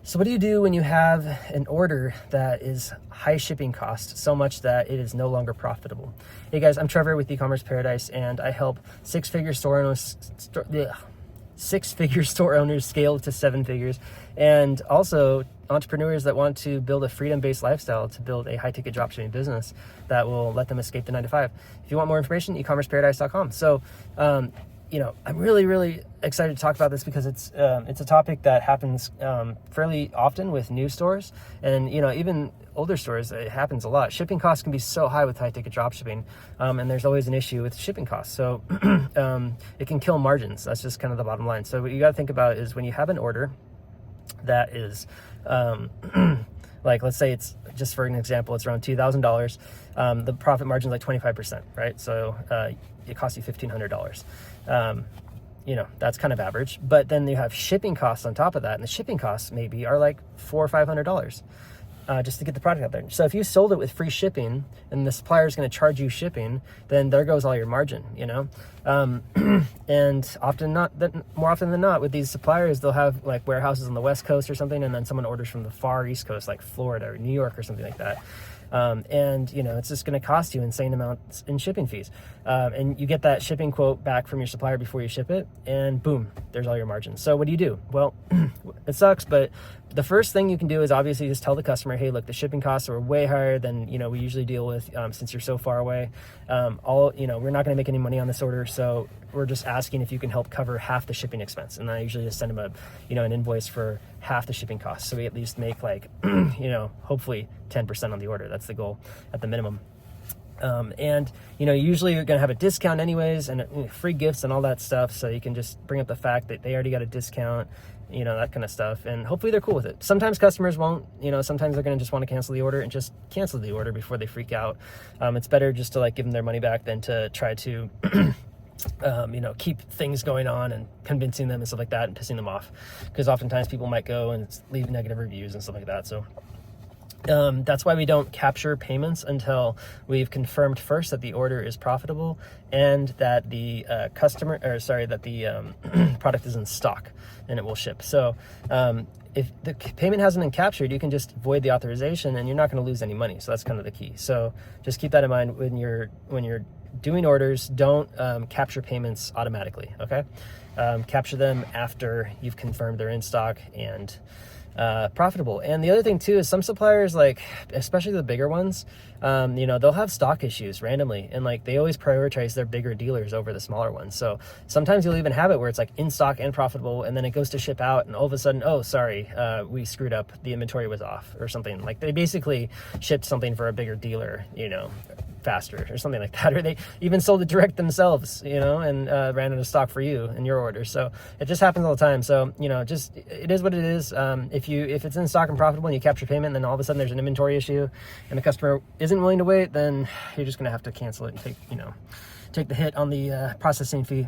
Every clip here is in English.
So what do you do when you have an order that is high shipping cost, so much that it is no longer profitable? Hey guys, I'm Trevor with Ecommerce Paradise, and I help six-figure store owners scale to 7 figures, and also entrepreneurs that want to build a freedom-based lifestyle to build a high-ticket dropshipping business that will let them escape the 9-to-5. If you want more information, ecommerceparadise.com. So, I'm really excited to talk about this because it's a topic that happens fairly often with new stores, and even older stores. It happens a lot. Shipping costs can be so high with high-ticket dropshipping, and there's always an issue with shipping costs. So it can kill margins. That's just kind of the bottom line. So what you got to think about is when you have an order that is like, let's say it's, just for an example, it's around $2,000. The profit margin is like 25%, right? So it costs you $1,500. That's kind of average. But then you have shipping costs on top of that, and the shipping costs maybe are like $400 or $500 just to get the product out there. So if you sold it with free shipping and the supplier is going to charge you shipping, then there goes all your margin, and more often than not with these suppliers, they'll have like warehouses on the West Coast or something, and then someone orders from the far East Coast, like Florida or New York or something like that. It's just going to cost you insane amounts in shipping fees. And you get that shipping quote back from your supplier before you ship it, and boom, there's all your margins. So what do? Well, it sucks, but the first thing you can do is obviously just tell the customer, hey, look, the shipping costs are way higher than, we usually deal with, since you're so far away. We're not going to make any money on this order. So we're just asking if you can help cover half the shipping expense. And I usually just send them an invoice for half the shipping costs. So we at least make like, hopefully 10% on the order. That's the goal at the minimum. Usually you're going to have a discount anyways, and free gifts and all that stuff. So you can just bring up the fact that they already got a discount, that kind of stuff. And hopefully they're cool with it. Sometimes customers won't, sometimes they're going to just want to cancel the order and just cancel the order before they freak out. It's better just to like give them their money back than to try to, keep things going on and convincing them and stuff like that and pissing them off. Because oftentimes people might go and leave negative reviews and stuff like that. So that's why we don't capture payments until we've confirmed first that the order is profitable and that the product is in stock and it will ship. So if the payment hasn't been captured, you can just void the authorization and you're not going to lose any money. So that's kind of the key. So just keep that in mind when you're doing orders. Don't capture payments automatically. Okay, capture them after you've confirmed they're in stock and profitable. And the other thing too is some suppliers, like especially the bigger ones, they'll have stock issues randomly, and like they always prioritize their bigger dealers over the smaller ones. So sometimes you'll even have it where it's like in stock and profitable, and then it goes to ship out, and all of a sudden, oh sorry, we screwed up, the inventory was off or something. Like they basically shipped something for a bigger dealer, faster or something like that, or they even sold it direct themselves, and ran out of stock for you and your order. So it just happens all the time. So it is what it is. If it's in stock and profitable and you capture payment, and then all of a sudden there's an inventory issue and the customer isn't willing to wait, then you're just gonna have to cancel it and take the hit on the processing fee,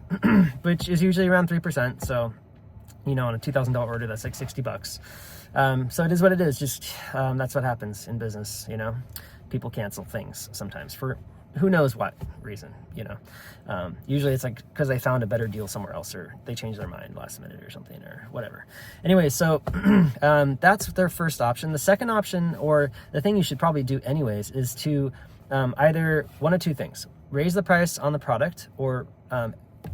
which is usually around 3%. So on a $2,000 order, that's like $60. So it is what it is. Just that's what happens in business. People cancel things sometimes for who knows what reason, usually it's like because they found a better deal somewhere else, or they changed their mind last minute or something, or whatever. Anyway, so that's their first option. The second option, or the thing you should probably do anyways, is to either one of two things: raise the price on the product, or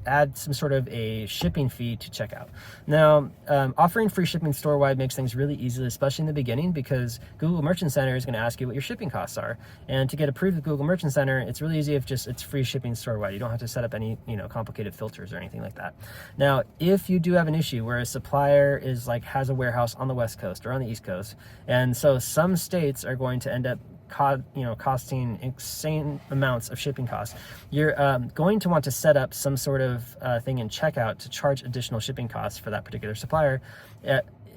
add some sort of a shipping fee to checkout. Now, offering free shipping store-wide makes things really easy, especially in the beginning, because Google Merchant Center is going to ask you what your shipping costs are. And to get approved with Google Merchant Center, it's really easy if it's free shipping store-wide. You don't have to set up any, complicated filters or anything like that. Now, if you do have an issue where a supplier has a warehouse on the West Coast or on the East Coast, and so some states are going to end up costing insane amounts of shipping costs, you're going to want to set up some sort of thing in checkout to charge additional shipping costs for that particular supplier.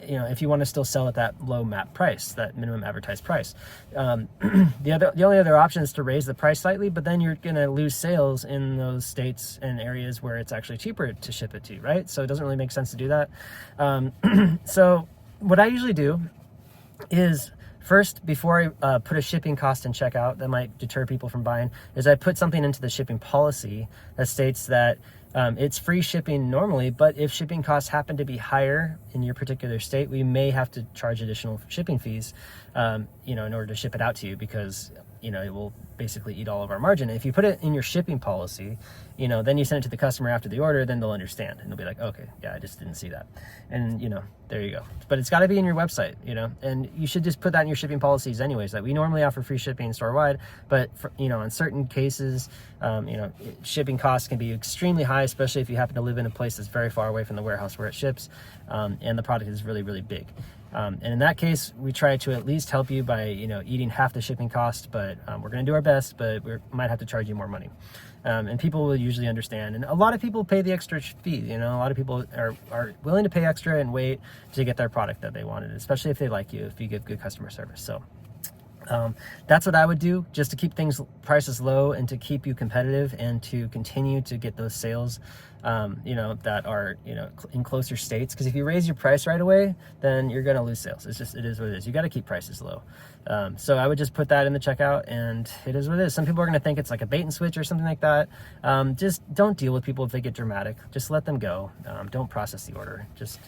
If you want to still sell at that low MAP price, that minimum advertised price. The only other option is to raise the price slightly, but then you're going to lose sales in those states and areas where it's actually cheaper to ship it to, right? So it doesn't really make sense to do that. So what I usually do is, first, before I put a shipping cost in checkout that might deter people from buying, is I put something into the shipping policy that states that It's free shipping normally, but if shipping costs happen to be higher in your particular state, we may have to charge additional shipping fees, in order to ship it out to you, because it will basically eat all of our margin. And if you put it in your shipping policy, then you send it to the customer after the order, then they'll understand and they'll be like, okay, yeah, I just didn't see that. And there you go. But it's got to be in your website, and you should just put that in your shipping policies anyways, that we normally offer free shipping store wide, but in certain cases, shipping costs can be extremely high, especially if you happen to live in a place that's very far away from the warehouse where it ships, and the product is really, really big. And in that case, we try to at least help you by, eating half the shipping cost, but we're going to do our best, but we might have to charge you more money. And people will usually understand. And a lot of people pay the extra fee. A lot of people are willing to pay extra and wait to get their product that they wanted, especially if they like you, if you give good customer service. So that's what I would do, just to keep prices low and to keep you competitive and to continue to get those sales, that are, in closer states. Because if you raise your price right away, then you're going to lose sales. It is what it is. You got to keep prices low. So I would just put that in the checkout, and it is what it is. Some people are going to think it's like a bait and switch or something like that. Just don't deal with people if they get dramatic. Just let them go. Don't process the order. Just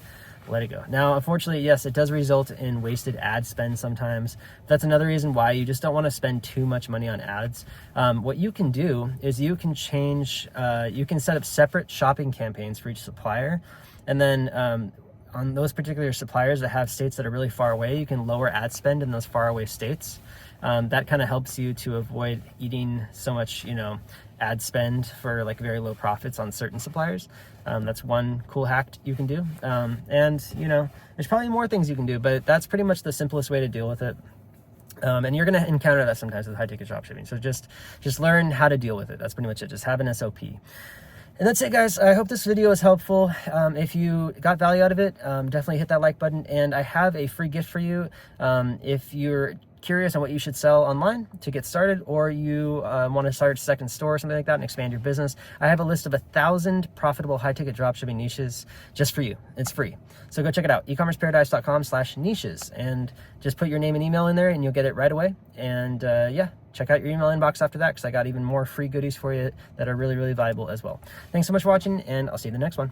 let it go. Now, unfortunately, yes, it does result in wasted ad spend sometimes. That's another reason why you just don't want to spend too much money on ads. What you can do is you can set up separate shopping campaigns for each supplier. And then on those particular suppliers that have states that are really far away, you can lower ad spend in those far away states. That kind of helps you to avoid eating so much, ad spend for like very low profits on certain suppliers. That's one cool hack you can do. And there's probably more things you can do, but that's pretty much the simplest way to deal with it. And you're going to encounter that sometimes with high ticket dropshipping. So just learn how to deal with it. That's pretty much it. Just have an SOP. And that's it, guys. I hope this video is helpful. If you got value out of it, definitely hit that like button. And I have a free gift for you. If you're curious on what you should sell online to get started, or you want to start a second store or something like that and expand your business, I have a list of 1,000 profitable high-ticket dropshipping niches just for you. It's free. So go check it out, ecommerceparadise.com/niches, and just put your name and email in there and you'll get it right away. And check out your email inbox after that, because I got even more free goodies for you that are really, really valuable as well. Thanks so much for watching, and I'll see you in the next one.